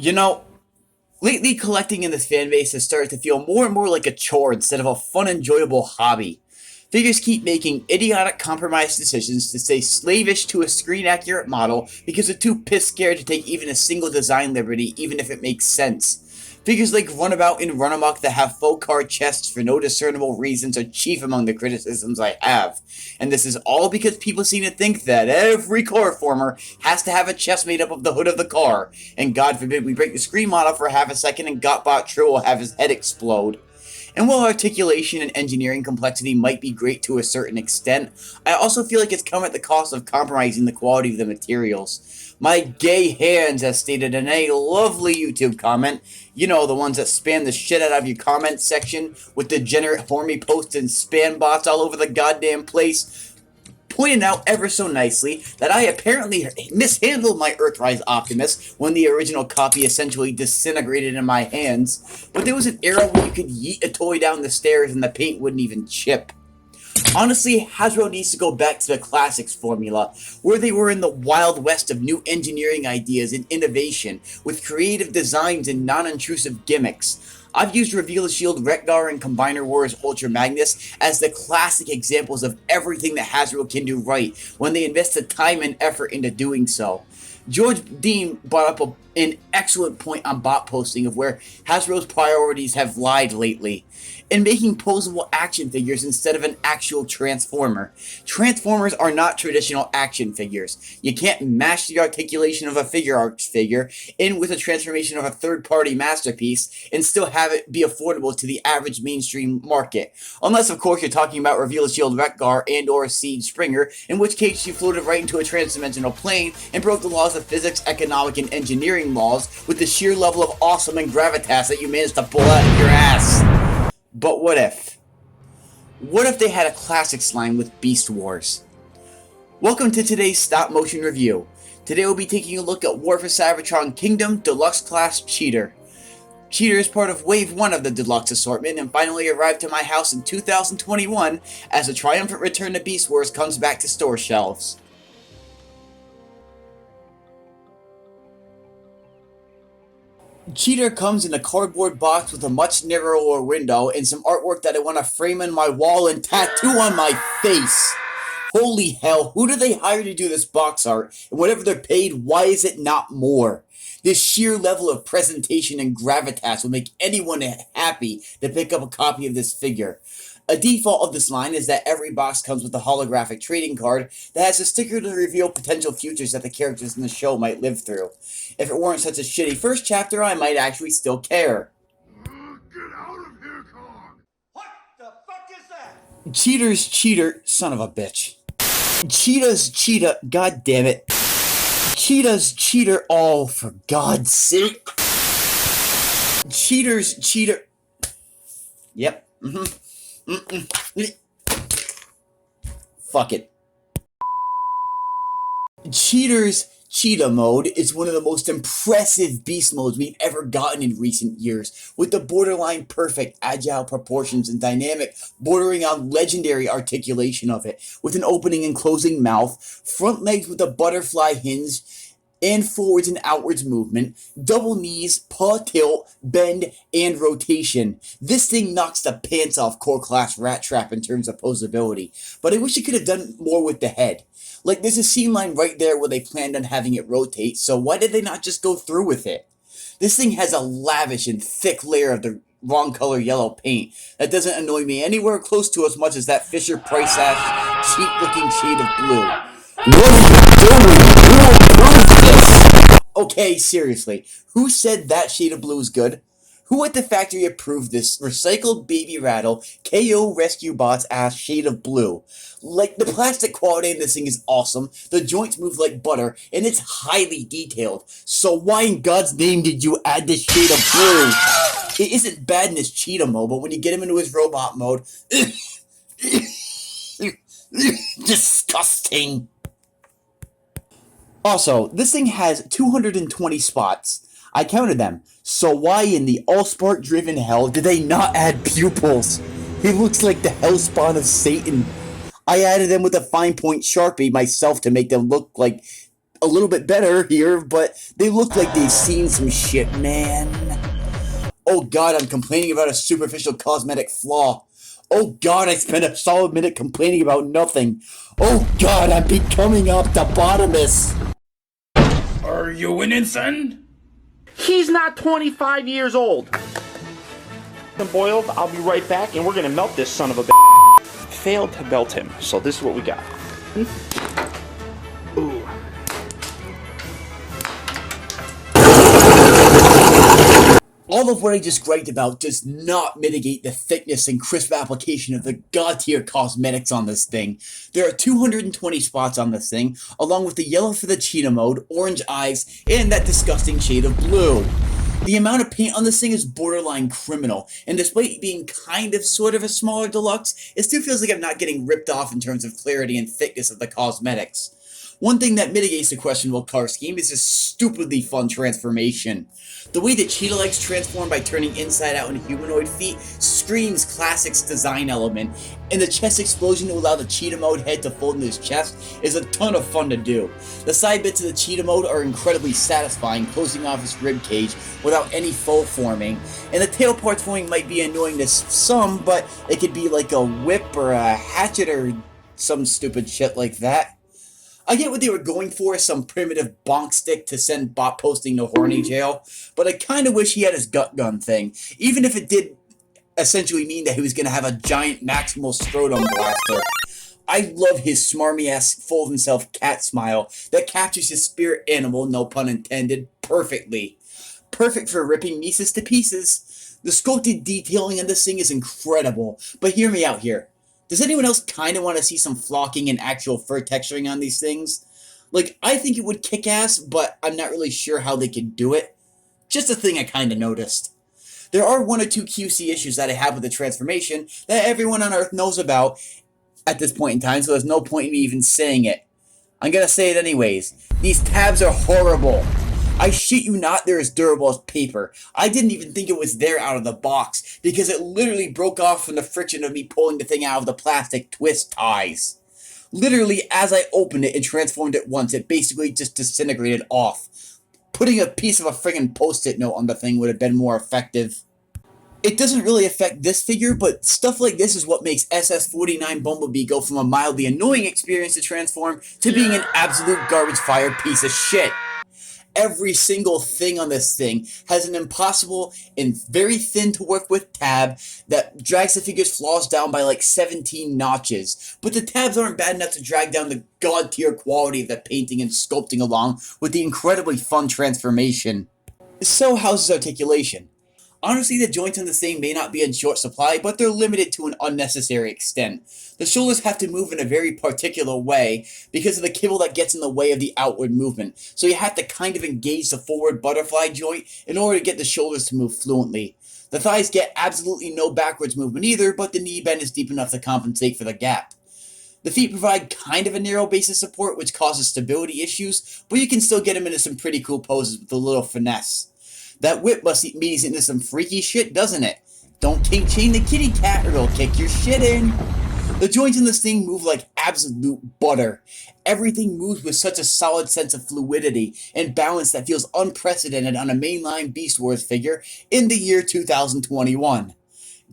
You know, lately collecting in this fan base has started to feel more and more like a chore instead of a fun, enjoyable hobby. Figures keep making idiotic compromise decisions to stay slavish to a screen accurate model because they're too piss scared to take even a single design liberty, even if it makes sense. Figures like Runabout and Runamuck that have faux card chests for no discernible reasons are chief among the criticisms I have. And this is all because people seem to think that every car former has to have a chest made up of the hood of the car, and God forbid we break the screen model for half a second and Gotbot Trill will have his head explode. And while articulation and engineering complexity might be great to a certain extent, I also feel like it's come at the cost of compromising the quality of the materials. My gay hands, as stated in a lovely YouTube comment, you know, the ones that spam the shit out of your comment section with degenerate horny posts and spam bots all over the goddamn place, pointed out ever so nicely that I apparently mishandled my Earthrise Optimus when the original copy essentially disintegrated in my hands, but there was an era where you could yeet a toy down the stairs and the paint wouldn't even chip. Honestly, Hasbro needs to go back to the classics formula, where they were in the wild west of new engineering ideas and innovation, with creative designs and non-intrusive gimmicks. I've used Reveal the Shield, Rekgar, and Combiner Wars Ultra Magnus as the classic examples of everything that Hasbro can do right when they invest the time and effort into doing so. George Dean brought up an excellent point on bot posting of where Hasbro's priorities have lied lately. In making posable action figures instead of an actual Transformer. Transformers are not traditional action figures. You can't mash the articulation of a figure arts figure in with a transformation of a third-party masterpiece and still have it be affordable to the average mainstream market. Unless, of course, you're talking about Reveal the Shield Rekgar and or Siege Springer, in which case you floated right into a transdimensional plane and broke the laws of physics, economic, and engineering laws with the sheer level of awesome and gravitas that you managed to pull out of your ass. But what if? What if they had a classics line with Beast Wars? Welcome to today's stop motion review. Today we'll be taking a look at War for Cybertron Kingdom Deluxe Class Cheetor. Cheetor is part of Wave 1 of the Deluxe assortment and finally arrived to my house in 2021 as a triumphant return to Beast Wars comes back to store shelves. Cheetor comes in a cardboard box with a much narrower window and some artwork that I want to frame in my wall and tattoo on my face. Holy hell, who do they hire to do this box art? And whatever they're paid, why is it not more? This sheer level of presentation and gravitas will make anyone happy to pick up a copy of this figure. A default of this line is that every box comes with a holographic trading card that has a sticker to reveal potential futures that the characters in the show might live through. If it weren't such a shitty first chapter, I might actually still care. Get out of here, Kong! What the fuck is that? Cheetor's Cheetor, son of a bitch. Cheetah's Cheetah, god damn it. Cheetah's Cheetor, oh, for God's sake. Cheetor's Cheetor. Yep, Fuck it. Cheetor's Cheetah mode is one of the most impressive beast modes we've ever gotten in recent years, with the borderline perfect agile proportions and dynamic, bordering on legendary articulation of it, with an opening and closing mouth, front legs with a butterfly hinge, and forwards and outwards movement, double knees, paw tilt, bend, and rotation. This thing knocks the pants off core class Rat Trap in terms of posability, but I wish it could have done more with the head. Like, there's a scene line right there where they planned on having it rotate, so why did they not just go through with it? This thing has a lavish and thick layer of the wrong color yellow paint that doesn't annoy me anywhere close to as much as that Fisher-Price-ass cheap-looking shade of blue. What are you doing? Who approved this? Okay, seriously, who said that shade of blue is good? Who at the factory approved this recycled Baby Rattle KO Rescue Bots ass shade of blue? Like, the plastic quality in this thing is awesome, the joints move like butter, and it's highly detailed. So why in God's name did you add this shade of blue? It isn't bad in his cheetah mode, but when you get him into his robot mode, disgusting. Also, this thing has 220 spots. I counted them. So why in the all-spark driven hell did they not add pupils? He looks like the hellspawn of Satan. I added them with a fine point Sharpie myself to make them look like a little bit better here, but they look like they've seen some shit, man. Oh god, I'm complaining about a superficial cosmetic flaw. Oh god, I spent a solid minute complaining about nothing. Oh god, I'm becoming optobotomous. Are you winning, son? He's not 25 years old. Boiled, I'll be right back, and we're gonna melt this son of a bitch. Failed to melt him, so this is what we got. Ooh. All of what I just griped about does not mitigate the thickness and crisp application of the god-tier cosmetics on this thing. There are 220 spots on this thing, along with the yellow for the cheetah mode, orange eyes, and that disgusting shade of blue. The amount of paint on this thing is borderline criminal, and despite being sort of a smaller deluxe, it still feels like I'm not getting ripped off in terms of clarity and thickness of the cosmetics. One thing that mitigates the questionable color scheme is this stupidly fun transformation. The way that cheetah legs transform by turning inside out into humanoid feet screams classic's design element, and the chest explosion to allow the cheetah mode head to fold in his chest is a ton of fun to do. The side bits of the cheetah mode are incredibly satisfying, closing off his rib cage without any fold forming, and the tail parts forming might be annoying to some, but it could be like a whip or a hatchet or some stupid shit like that. I get what they were going for, some primitive bonk stick to send bot posting to horny jail, but I kinda wish he had his gut gun thing, even if it did essentially mean that he was gonna have a giant maximal scrotum blaster. I love his smarmy-ass fold himself cat smile that captures his spirit animal, no pun intended, perfectly. Perfect for ripping Mises to pieces. The sculpted detailing on this thing is incredible, but hear me out here. Does anyone else kind of want to see some flocking and actual fur texturing on these things? Like, I think it would kick ass, but I'm not really sure how they could do it. Just a thing I kind of noticed. There are one or two QC issues that I have with the transformation that everyone on Earth knows about at this point in time, so there's no point in me even saying it. I'm gonna say it anyways. These tabs are horrible. I shit you not, they're as durable as paper. I didn't even think it was there out of the box, because it literally broke off from the friction of me pulling the thing out of the plastic twist ties. Literally, as I opened it and transformed it once, it basically just disintegrated off. Putting a piece of a friggin' post-it note on the thing would have been more effective. It doesn't really affect this figure, but stuff like this is what makes SS-49 Bumblebee go from a mildly annoying experience to transform to being an absolute garbage fire piece of shit. Every single thing on this thing has an impossible and very thin to work with tab that drags the figure's flaws down by like 17 notches. But the tabs aren't bad enough to drag down the god tier quality of the painting and sculpting along with the incredibly fun transformation. So how's his articulation? Honestly, the joints on this thing may not be in short supply, but they're limited to an unnecessary extent. The shoulders have to move in a very particular way because of the kibble that gets in the way of the outward movement, so you have to kind of engage the forward butterfly joint in order to get the shoulders to move fluently. The thighs get absolutely no backwards movement either, but the knee bend is deep enough to compensate for the gap. The feet provide kind of a narrow base of support, which causes stability issues, but you can still get them into some pretty cool poses with a little finesse. That whip must mean he's into some freaky shit, doesn't it? Don't kink chain the kitty cat or it'll kick your shit in. The joints in this thing move like absolute butter. Everything moves with such a solid sense of fluidity and balance that feels unprecedented on a mainline Beast Wars figure in the year 2021.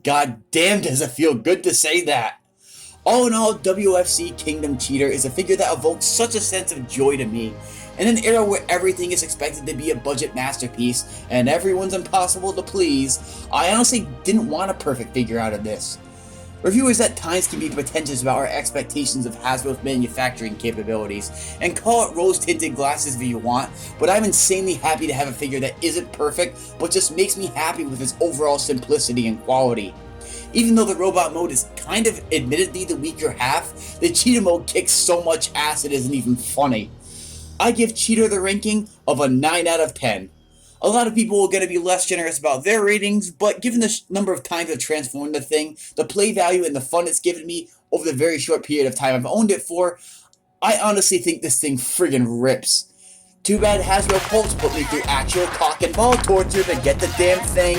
God damn, does it feel good to say that. All in all, WFC Kingdom Cheetor is a figure that evokes such a sense of joy to me. In an era where everything is expected to be a budget masterpiece and everyone's impossible to please, I honestly didn't want a perfect figure out of this. Reviewers at times can be pretentious about our expectations of Hasbro's manufacturing capabilities, and call it rose-tinted glasses if you want, but I'm insanely happy to have a figure that isn't perfect, but just makes me happy with its overall simplicity and quality. Even though the robot mode is kind of admittedly the weaker half, the cheetah mode kicks so much ass it isn't even funny. I give Cheetor the ranking of a 9 out of 10. A lot of people are going to be less generous about their ratings, but given the number of times I've transformed the thing, the play value and the fun it's given me over the very short period of time I've owned it for, I honestly think this thing friggin' rips. Too bad Hasbro Pulse put me through actual cock and ball torture to get the damn thing.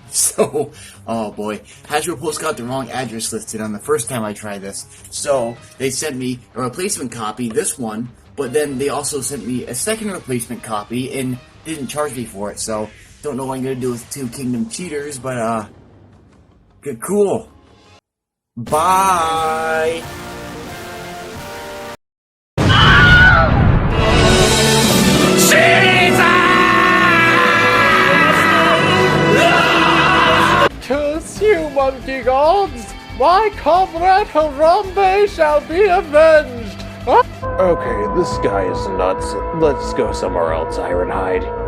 So, oh boy, Hasbro Pulse got the wrong address listed on the first time I tried this. So, they sent me a replacement copy, this one, but then they also sent me a second replacement copy and didn't charge me for it, so don't know what I'm gonna do with 2 Kingdom Cheetors, but good, cool. Bye! Curse you, monkey gods! My comrade Harambe shall be avenged! Okay, this guy is nuts. Let's go somewhere else, Ironhide.